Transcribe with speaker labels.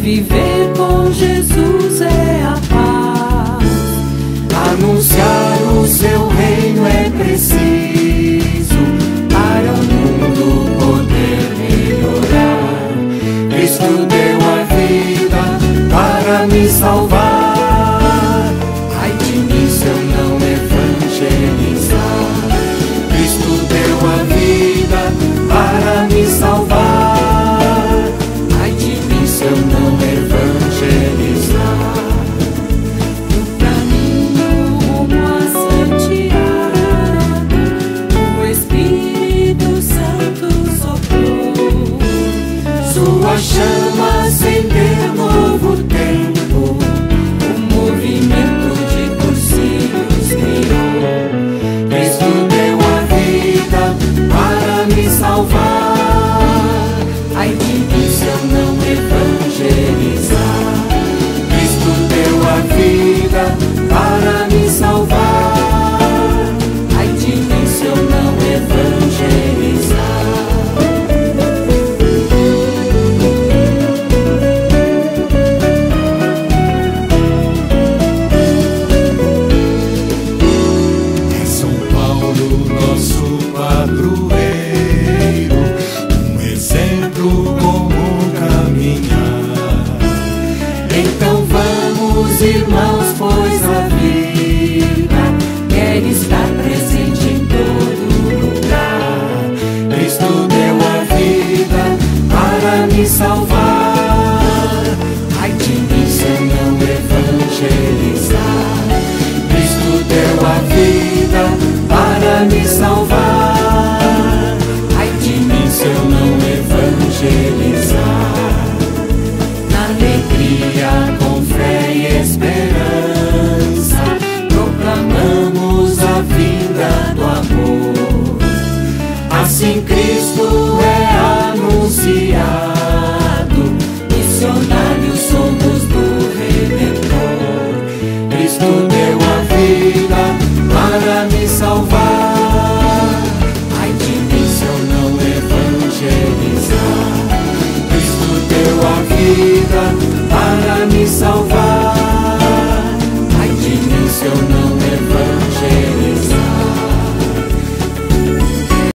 Speaker 1: Viver com Jesus é a paz.
Speaker 2: Anunciar o seu reino é preciso para o mundo poder melhorar. Cristo deu a vida para me salvar. Ai de mim se eu não evangelizar. Cristo deu a vida para me salvar. Ai de mim se eu não evangelizar.
Speaker 1: No caminho rumo a Santiago, o Espírito Santo soprou.
Speaker 2: Sua chama acendeu novo tempo, o movimento de cursilhos criou. Cristo deu a vida para me salvar. Ai de mim se eu não evangelizar. Cristo deu a vida para me salvar. Ai de mim se eu não evangelizar. É São Paulo nosso padroeiro, um exemplo como caminhar. Então vamos, irmãos, pois a vida quer estar presente em todo lugar. Cristo deu a vida para me salvar. Ai de mim se eu não evangelizar. Cristo deu a vida para me salvar. Ai de mim se eu não evangelizar. Na alegria, com fé e esperança, proclamamos a vinda do amor. Assim Cristo é anunciado, missionários somos do Redentor. Cristo deu a vida para me salvar. Ai de mim se eu não evangelizar. Cristo deu a vida para me salvar. Ai de mim se eu não